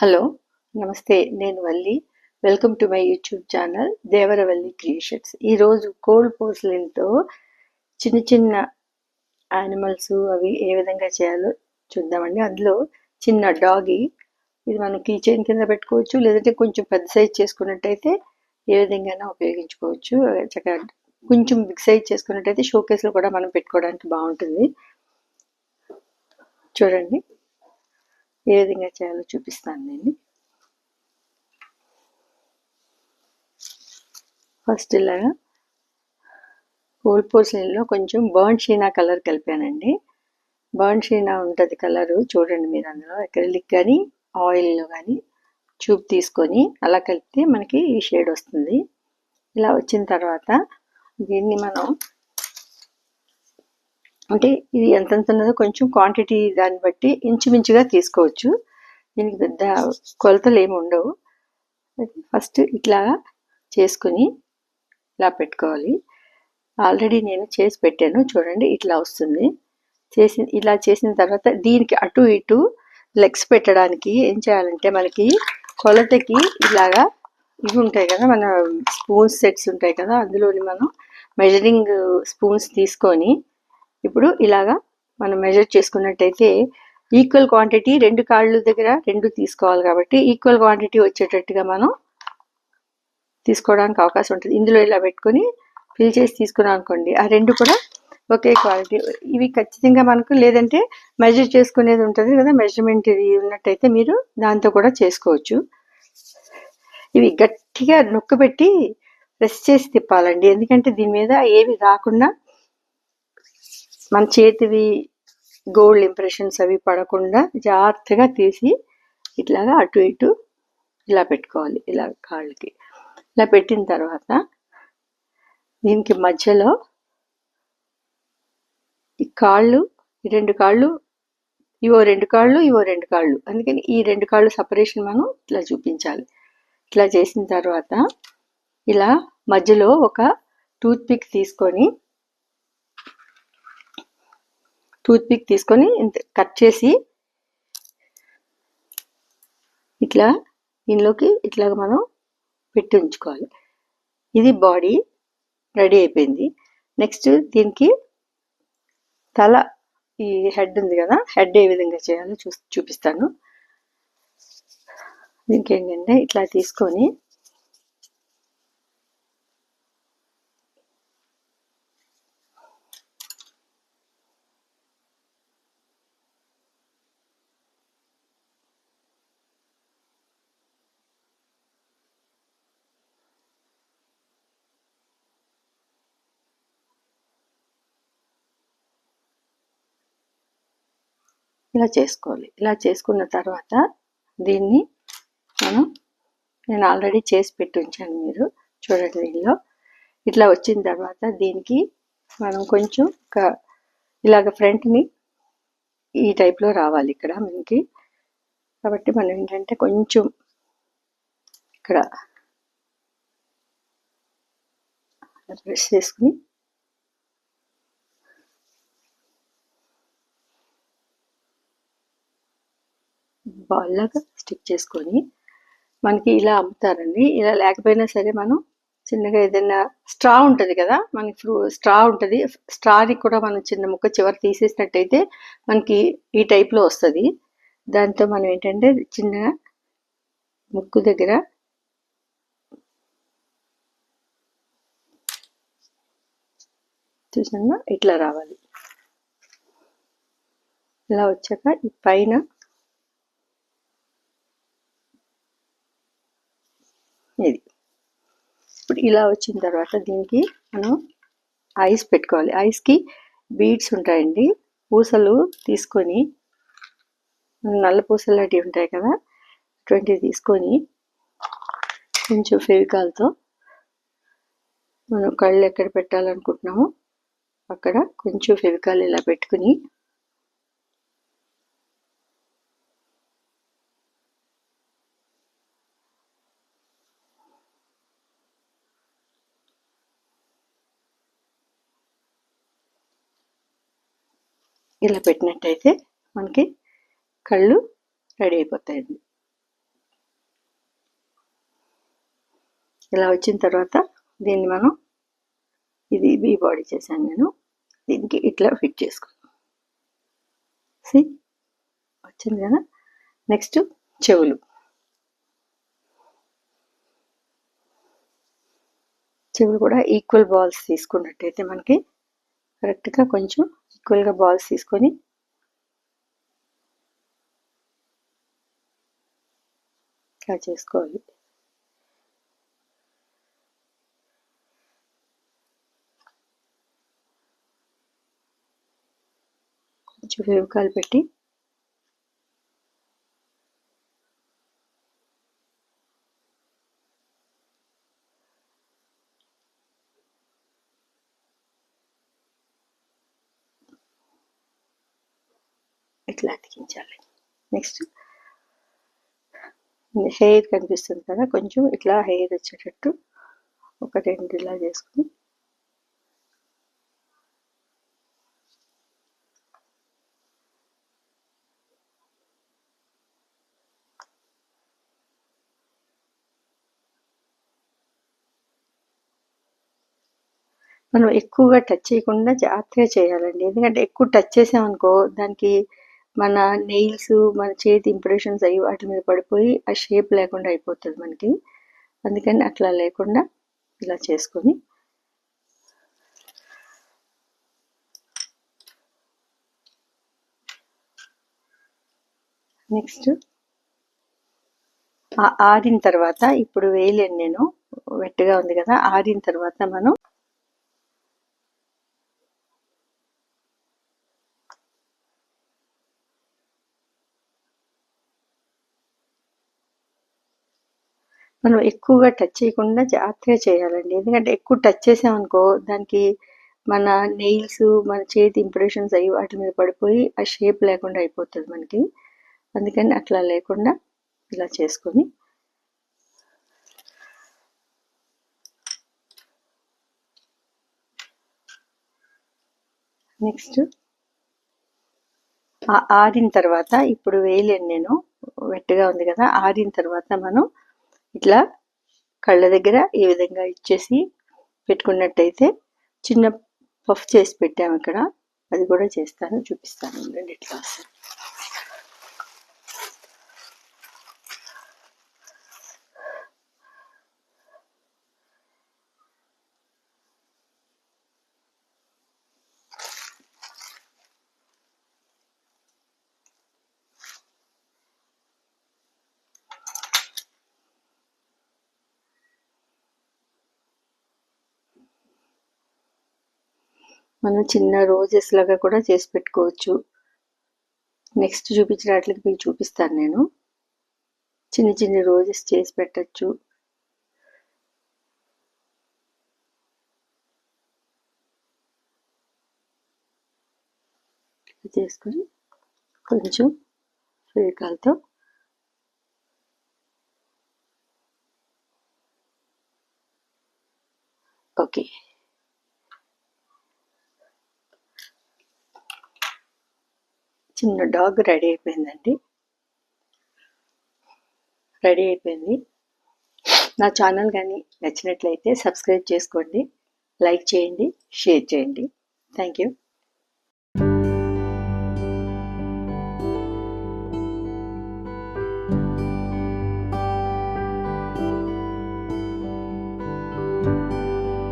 Hello నమస్తే నేను Valli welcome to my YouTube channel Devaravalli creations. ఈరోజు కోల్డ్ పోర్సిలిన్తో చిన్న చిన్న యానిమల్స్ అవి ఏ విధంగా చేయాలో చూద్దామండి. అందులో చిన్న డాగి, ఇది మనం కీ చైన్ కింద పెట్టుకోవచ్చు, లేదంటే కొంచెం పెద్ద సైజ్ చేసుకున్నట్టయితే ఏ విధంగా ఉపయోగించుకోవచ్చు. చక్కగా కొంచెం బిగ్ సైజ్ చేసుకున్నట్టయితే షోకేస్లో కూడా మనం పెట్టుకోవడానికి బాగుంటుంది. చూడండి ఏ విధంగా చేయాలో చూపిస్తాను నేను. ఫస్ట్ ఇలాగా కోల్డ్ పోర్సిలిన్లో కొంచెం బర్న్ షీనా కలర్ కలిపానండి. బర్న్ షీనా ఉంటుంది కలరు, చూడండి మీరు. అందులో అక్రిలిక్ కానీ ఆయిల్లో కానీ ట్యూబ్ తీసుకొని అలా కలిపితే మనకి ఈ షేడ్ వస్తుంది. ఇలా వచ్చిన తర్వాత దీన్ని మనం అంటే ఇది ఎంతెంత ఉన్నదో కొంచెం క్వాంటిటీ దాన్ని బట్టి ఇంచుమించుగా తీసుకోవచ్చు. దీనికి పెద్ద కొలతలు ఏమి ఉండవు. ఫస్ట్ ఇట్లా చేసుకుని ఇలా పెట్టుకోవాలి. ఆల్రెడీ నేను చేసి పెట్టాను, చూడండి ఇట్లా వస్తుంది. ఇలా చేసిన తర్వాత దీనికి అటు ఇటు లెగ్స్ పెట్టడానికి ఏం చేయాలంటే, మనకి కొలతకి ఇలాగా ఇవి ఉంటాయి కదా, మన స్పూన్స్ సెట్స్ ఉంటాయి కదా, అందులోని మనం మెజరింగ్ స్పూన్స్ తీసుకొని ఇప్పుడు ఇలాగా మనం మెజర్ చేసుకున్నట్టయితే ఈక్వల్ క్వాంటిటీ రెండు కాళ్ళు దగ్గర రెండు తీసుకోవాలి. కాబట్టి ఈక్వల్ క్వాంటిటీ వచ్చేటట్టుగా మనం తీసుకోవడానికి అవకాశం ఉంటుంది. ఇందులో ఇలా పెట్టుకొని ఫిల్ చేసి తీసుకున్నాం అనుకోండి, ఆ రెండు కూడా ఒకే క్వాలిటీ. ఇవి ఖచ్చితంగా మనకు లేదంటే మెజర్ చేసుకునేది ఉంటుంది కదా, మెజర్మెంట్ ఇది ఉన్నట్టయితే మీరు దాంతో కూడా చేసుకోవచ్చు. ఇవి గట్టిగా నొక్కబెట్టి ప్రెస్ చేసి తిప్పాలండి, ఎందుకంటే దీని మీద ఏవి రాకుండా మన చేతివి గోల్డ్ ఇంప్రెషన్స్ అవి పడకుండా జాగ్రత్తగా తీసి ఇట్లాగా అటు ఇటు ఇలా పెట్టుకోవాలి. ఇలా కాళ్ళకి ఇలా పెట్టిన తర్వాత దీనికి మధ్యలో ఈ కాళ్ళు, ఈ రెండు కాళ్ళు, ఇవో రెండు కాళ్ళు, ఇవో రెండు కాళ్ళు, అందుకని ఈ రెండు కాళ్ళు సపరేషన్ మనం ఇట్లా చూపించాలి. ఇట్లా చేసిన తర్వాత ఇలా మధ్యలో ఒక టూత్ పిక్ తీసుకొని కట్ చేసి ఇట్లా దీనిలోకి ఇట్లా మనం పెట్టి ఉంచుకోవాలి. ఇది బాడీ రెడీ అయిపోయింది. నెక్స్ట్ దీనికి తల, ఈ హెడ్ ఉంది కదా, హెడ్ ఏ విధంగా చేయాలో చూపిస్తాను. దీనికి ఏంటంటే ఇట్లా తీసుకొని ఇలా చేసుకోవాలి. ఇలా చేసుకున్న తర్వాత దీన్ని నేను ఆల్రెడీ చేసి పెట్టి ఉంచాను, మీరు చూడండి. దీనిలో ఇట్లా వచ్చిన తర్వాత దీనికి మనం కొంచెం ఇలాగ ఫ్రంట్ని ఈ టైప్లో రావాలి ఇక్కడ మనకి. కాబట్టి మనం ఏంటంటే కొంచెం ఇక్కడ ప్రెస్ చేసుకుని బాల్ లాగా స్టిక్ చేసుకొని, మనకి ఇలా అమ్ముతారండి. ఇలా లేకపోయినా సరే మనం చిన్నగా ఏదైనా స్ట్రా ఉంటుంది కదా, మనకి స్ట్రా ఉంటుంది, స్ట్రాని కూడా మనం చిన్న ముక్క చివరి తీసేసినట్టయితే మనకి ఈ టైప్లో వస్తుంది. దాంతో మనం ఏంటంటే చిన్నగా ముక్కు దగ్గర చూసినా ఇట్లా రావాలి. ఇలా వచ్చాక ఈ పైన ఇది ఇప్పుడు ఇలా వచ్చిన తర్వాత దీనికి మనం ఐస్ పెట్టుకోవాలి. ఐస్కి బీడ్స్ ఉంటాయండి, పూసలు తీసుకొని, నల్ల పూసలు లాంటివి ఉంటాయి కదా, అటువంటివి తీసుకొని కొంచెం ఫెవికాల్తో మనం కళ్ళు ఎక్కడ పెట్టాలనుకుంటున్నామో అక్కడ కొంచెం ఫెవికాల్ ఇలా పెట్టుకుని ఇలా పెట్టినట్టయితే మనకి కళ్ళు రెడీ అయిపోతాయండి. ఇలా వచ్చిన తర్వాత దీన్ని మనం ఇది బీ బాడీ చేశాను నేను, దీనికి ఇట్లా ఫిట్ చేసుకున్నాను. సి వచ్చింది కదా. నెక్స్ట్ చెవులు. చెవులు కూడా ఈక్వల్ బాల్స్ తీసుకున్నట్టయితే మనకి కరెక్ట్గా కొంచెం ఈక్వల్గా బాల్స్ తీసుకొని ఇలా చేసుకోవాలి. కొంచెం ఫెవికాల్ పెట్టి ఇట్లా అతికించాలి. నెక్స్ట్ హెయిర్ కనిపిస్తుంది కదా, కొంచెం ఇట్లా హెయిర్ వచ్చేటట్టు ఒక 2 ఇలా చేసుకుని మనం ఎక్కువగా టచ్ చేయకుండా జాగ్రత్తగా చేయాలండి. ఎందుకంటే ఎక్కువ టచ్ చేసామనుకో దానికి మన నెయిల్స్, మన చేతి ఇంప్రెషన్స్ అయ్యి వాటి మీద పడిపోయి ఆ షేప్ లేకుండా అయిపోతుంది మనకి. అందుకని అట్లా లేకుండా ఇలా చేసుకొని నెక్స్ట్ ఆరిన తర్వాత ఇప్పుడు వేయలేను నేను, వెట్టగా ఉంది కదా. ఆరిన తర్వాత మనం ఎక్కువగా టచ్ చేయకుండా జాగ్రత్తగా చేయాలండి. ఎందుకంటే ఎక్కువ టచ్ చేసామనుకో దానికి మన నెయిల్స్, మన చేతి ఇంప్రెషన్స్ అయ్యి వాటి మీద పడిపోయి ఆ షేప్ లేకుండా అయిపోతుంది మనకి. అందుకని అట్లా లేకుండా ఇలా చేసుకొని నెక్స్ట్ ఆరిన తర్వాత ఇప్పుడు వేయలేను నేను, వెట్టగా ఉంది కదా. ఆరిన తర్వాత మనం ఇట్లా కళ్ళ దగ్గర ఈ విధంగా ఇచ్చేసి పెట్టుకున్నట్టయితే చిన్న పఫ్ చేసి పెట్టాము ఇక్కడ, అది కూడా చేస్తాను, చూపిస్తాను ఉండండి ఇట్లా వస్తుంది. మనం చిన్న రోజెస్ లాగా కూడా చేసి పెట్టుకోవచ్చు. నెక్స్ట్ చూపించిన వాటికి మీకు చూపిస్తాను నేను. చిన్న చిన్న రోజెస్ చేసి పెట్టచ్చు. చేసుకొని కొంచెం ఫెవికాల్తో ఓకే. చిన్న డాగ్ రెడీ అయిపోయిందండి. రెడీ అయిపోయింది. నా ఛానల్ కానీ నచ్చినట్లయితే సబ్స్క్రైబ్ చేసుకోండి, లైక్ చేయండి, షేర్ చేయండి. Thank you.